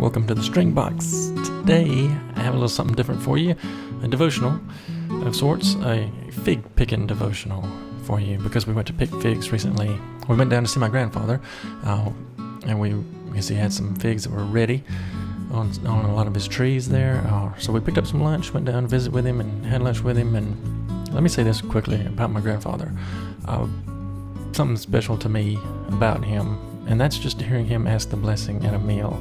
Welcome to the String Box. Today, I have a little something different for you. A devotional of sorts, a fig picking devotional for you, because we went to pick figs recently. We went down to see my grandfather, and because he had some figs that were ready on a lot of his trees there. So we picked up some lunch, went down to visit with him, and had lunch with him. And let me say this quickly about my grandfather. Something special to me about him, and that's just hearing him ask the blessing at a meal.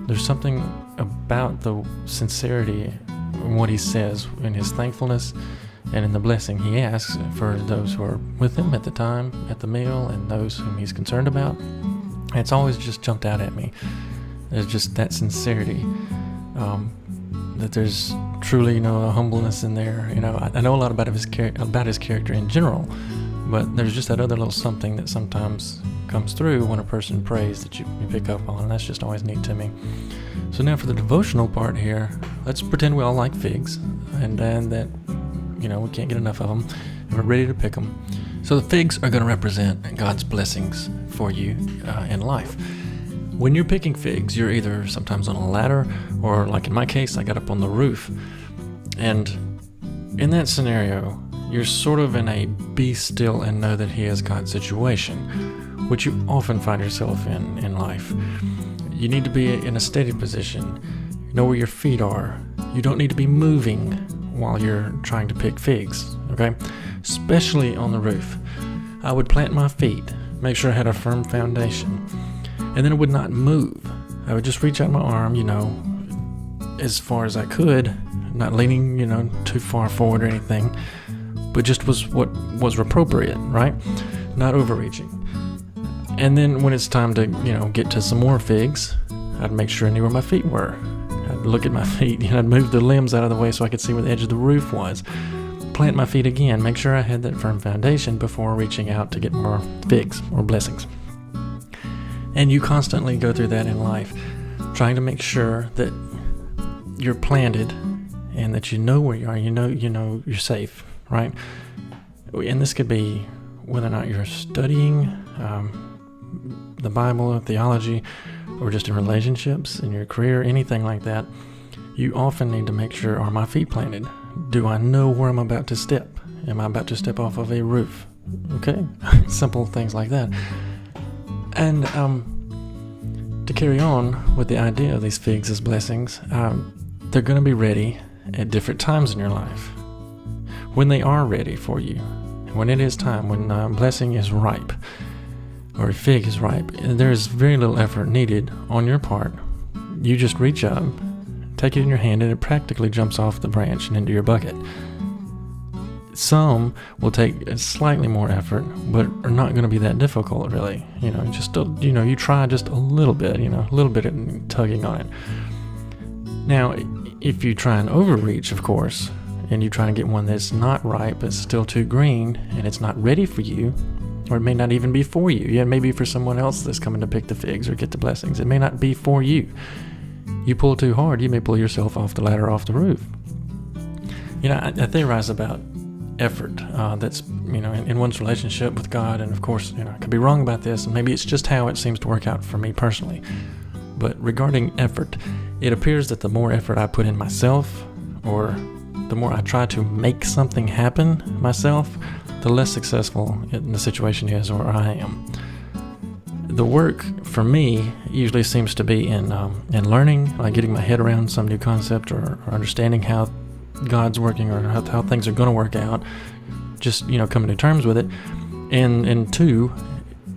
There's something about the sincerity in what he says, in his thankfulness, and in the blessing he asks for those who are with him at the time, at the meal, and those whom he's concerned about. It's always just jumped out at me. There's just that sincerity, that there's truly, a humbleness in there. I know a lot about his character in general, but there's just that other little something that sometimes comes through when a person prays that you pick up on, and that's just always neat to me. So now for the devotional part here, let's pretend we all like figs, and that we can't get enough of them, and we're ready to pick them. So the figs are going to represent God's blessings for you in life. When you're picking figs, you're either sometimes on a ladder, or like in my case, I got up on the roof. And in that scenario, you're sort of in a be still and know that He has God's situation, which you often find yourself in life. You need to be in a steady position, know where your feet are. You don't need to be moving while you're trying to pick figs, okay? Especially on the roof. I would plant my feet, make sure I had a firm foundation, and then I would not move. I would just reach out my arm, as far as I could, not leaning, too far forward or anything, but just was what was appropriate, right? Not overreaching. And then when it's time to, get to some more figs, I'd make sure I knew where my feet were. I'd look at my feet, I'd move the limbs out of the way so I could see where the edge of the roof was. Plant my feet again, make sure I had that firm foundation before reaching out to get more figs or blessings. And you constantly go through that in life, trying to make sure that you're planted and that you know where you are, you're safe, right? And this could be whether or not you're studying the Bible or theology, or just in relationships, in your career, anything like that. You often need to make sure, are my feet planted? Do I know where I'm about to step? Am I about to step off of a roof? Okay, simple things like that. And to carry on with the idea of these figs as blessings, they're going to be ready at different times in your life. When they are ready for you, when it is time, when blessing is ripe, or a fig is ripe, there is very little effort needed on your part. You just reach up, take it in your hand, and it practically jumps off the branch and into your bucket. Some will take slightly more effort, but are not going to be that difficult, really. You try just a little bit, a little bit of tugging on it. Now, if you try and overreach, of course, and you try to get one that's not ripe, it's still too green, and it's not ready for you, or it may not even be for you. Yeah, it may be for someone else that's coming to pick the figs or get the blessings. It may not be for you. You pull too hard, you may pull yourself off the ladder, off the roof. I theorize about effort that's, in one's relationship with God. And of course, I could be wrong about this, and maybe it's just how it seems to work out for me personally. But regarding effort, it appears that the more effort I put in myself, or the more I try to make something happen myself, the less successful the situation is, or I am. The work for me usually seems to be in learning, like getting my head around some new concept, or understanding how God's working, or how things are going to work out. Just coming to terms with it, and two,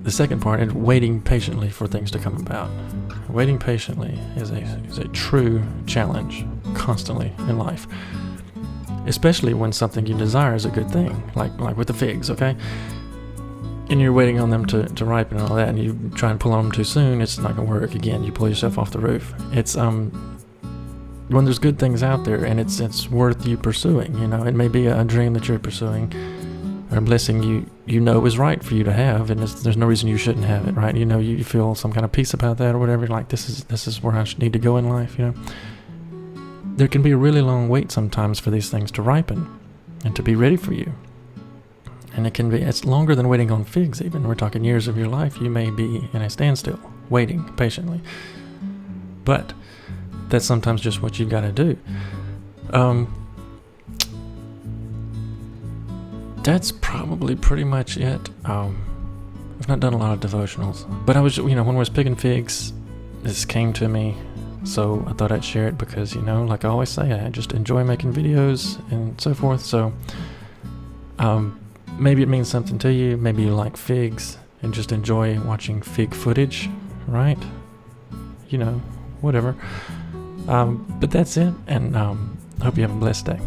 the second part is waiting patiently for things to come about. Waiting patiently is a true challenge constantly in life. Especially when something you desire is a good thing, like with the figs, okay? And you're waiting on them to ripen and all that, and you try and pull on them too soon, it's not going to work. Again, you pull yourself off the roof. It's when there's good things out there, and it's worth you pursuing. It may be a dream that you're pursuing, or a blessing you know is right for you to have, and there's no reason you shouldn't have it, right? You feel some kind of peace about that, or whatever. Like this is where I need to go in life. There can be a really long wait sometimes for these things to ripen and to be ready for you. And it's longer than waiting on figs even. We're talking years of your life. You may be in a standstill, waiting patiently. But that's sometimes just what you've got to do. That's probably pretty much it. I've not done a lot of devotionals, but I was, when I was picking figs, this came to me, so I thought I'd share it because, like I always say, I just enjoy making videos and so forth. So maybe it means something to you. Maybe you like figs and just enjoy watching fig footage, right? Whatever. But that's it, and I hope you have a blessed day.